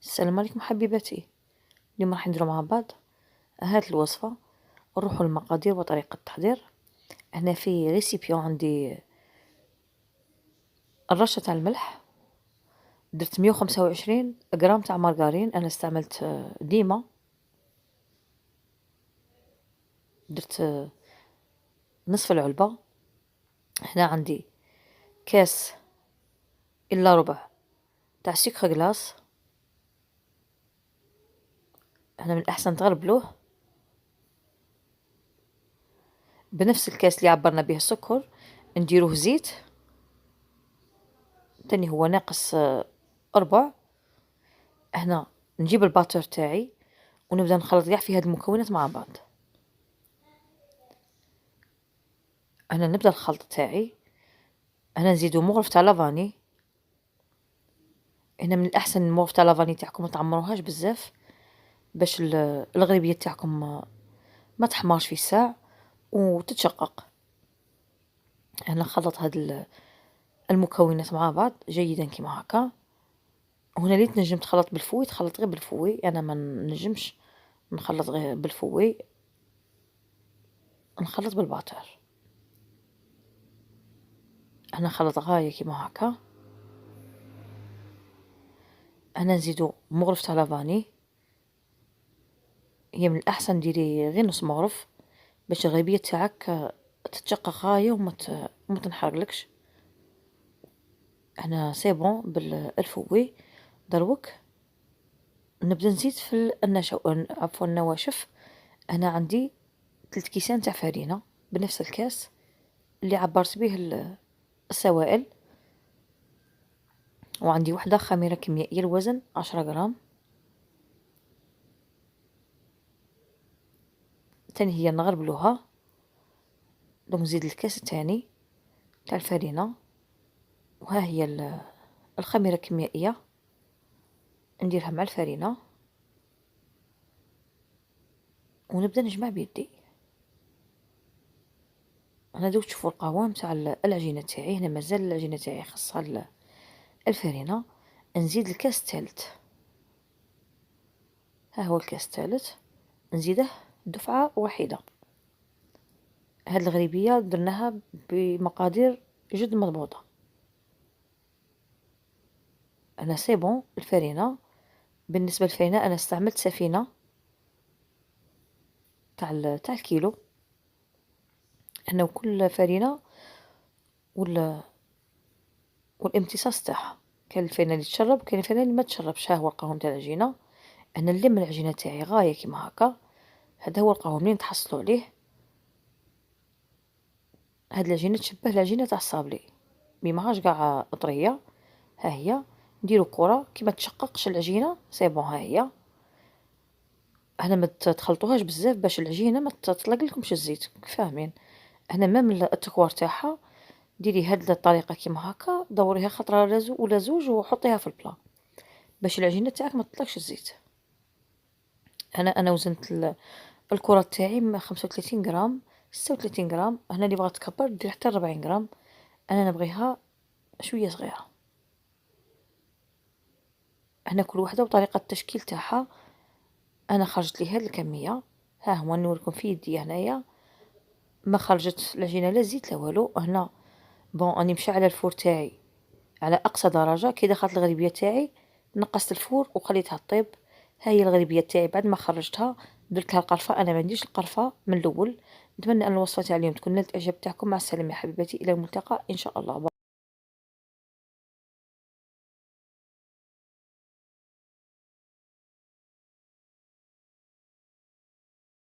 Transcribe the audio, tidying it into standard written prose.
السلام عليكم حبيباتي. اليوم راح نديرو مع بعض هات الوصفة. نروحو للمقادير وطريقة التحضير. هنا في ريسيبيون عندي الرشة تاع الملح، درت 125 غرام تاع مارغرين، انا استعملت ديما، درت نصف العلبة. هنا عندي كاس الا ربع تاع سكر غلاس، هنا من الاحسن تغربلوه بنفس الكاس اللي عبرنا به السكر، نديروه زيت تاني هو ناقص ربع. هنا نجيب الباتر تاعي ونبدا نخلط كاع في هاد المكونات مع بعض. انا نبدا الخلط تاعي، انا نزيدو مغرف تاع لافاني. هنا من الاحسن المغرف تاع لافاني تاعكم ما تعمروهاش بزاف باش الغريبيه تاعكم ما تحمرش في الساع وتتشقق. انا نخلط هاد المكونات مع بعض جيدا كيما هكا. هنا اللي تنجم تخلط بالفوي تخلط غير بالفوي، انا ما نجمش نخلط غير بالفوي، نخلط بالباتر. انا نخلط غايه كيما هكا. انا نزيدو مغرف تاع لافاني، هي من الاحسن ديري غير نص مغرف باش الغريبيه تاعك تتشقق غايه وما تنحرقلكش. انا سي بون بالفوي. دروك نبدا نزيد في عفوا النواشف. انا عندي 3 كيسان تاع فرينه بنفس الكاس اللي عبرت به السوائل، وعندي وحده خميره كيميائيه الوزن 10 غرام. تاني هي نغربلوها، دونك نزيد الكاس الثاني تاع الفرينه، وها هي الخميره الكيميائيه نديرها مع الفرينه ونبدا نجمع بيدي. انا دوك تشوفوا القوام تاع العجينه تاعي. هنا مازال العجينه تاعي خاصها الفرينه. نزيد الكاس الثالث، ها هو الكاس الثالث نزيده دفعه واحده. هاد الغريبيه درناها بمقادير جد مضبوطه. انا سي بون الفرينه. بالنسبه للفرينه انا استعملت سفينه تاع الكيلو. انا وكل فرينه والامتصاص تاعها، كاين الفرينه اللي تشرب كاين الفرينه اللي ما تشربش. ها هو القوام تاع العجينه. انا نلم العجينه تاعي غايه كيما هكا. هذا هو القوام اللي نتحصلوا عليه. هاد العجينه تشبه العجينه تاع الصابلي، مي ماهاش قاع طريه. ها هي نديرو كره كي ما تشققش العجينه سي بون. ها هي هنا ما تخلطوهاش بزاف باش العجينه ما تطلق لكمش الزيت، فاهمين؟ هنا مام التكوار تاعها ديري هاد الطريقه كيما هكا، دوريها خطره ولا زوج وحطيها في البلا باش العجينه تاعك ما تطلقش الزيت. انا وزنت الكره تاعي 35 غرام 36 غرام. هنا اللي بغات تكبر دير حتى 40 غرام، انا نبغيها شويه صغيره. هنا كل وحده وطريقه التشكيل تاعها. انا خرجت لي هاد الكميه، ها هو نوريكم في يدي هنايا ما خرجت العجينه لا زيت لا والو. هنا بون اني مشعله الفور تاعي على اقصى درجه. كي دخلت الغريبيه تاعي نقصت الفور وخليتها طيب. ها هي الغريبيه تاعي بعد ما خرجتها درت لها القرفه. انا ما نديرش القرفه من الاول. نتمنى ان الوصفه تاع اليوم تكون نالت الاعجاب تاعكم. مع السلامه يا حبيباتي، الى الملتقى ان شاء الله.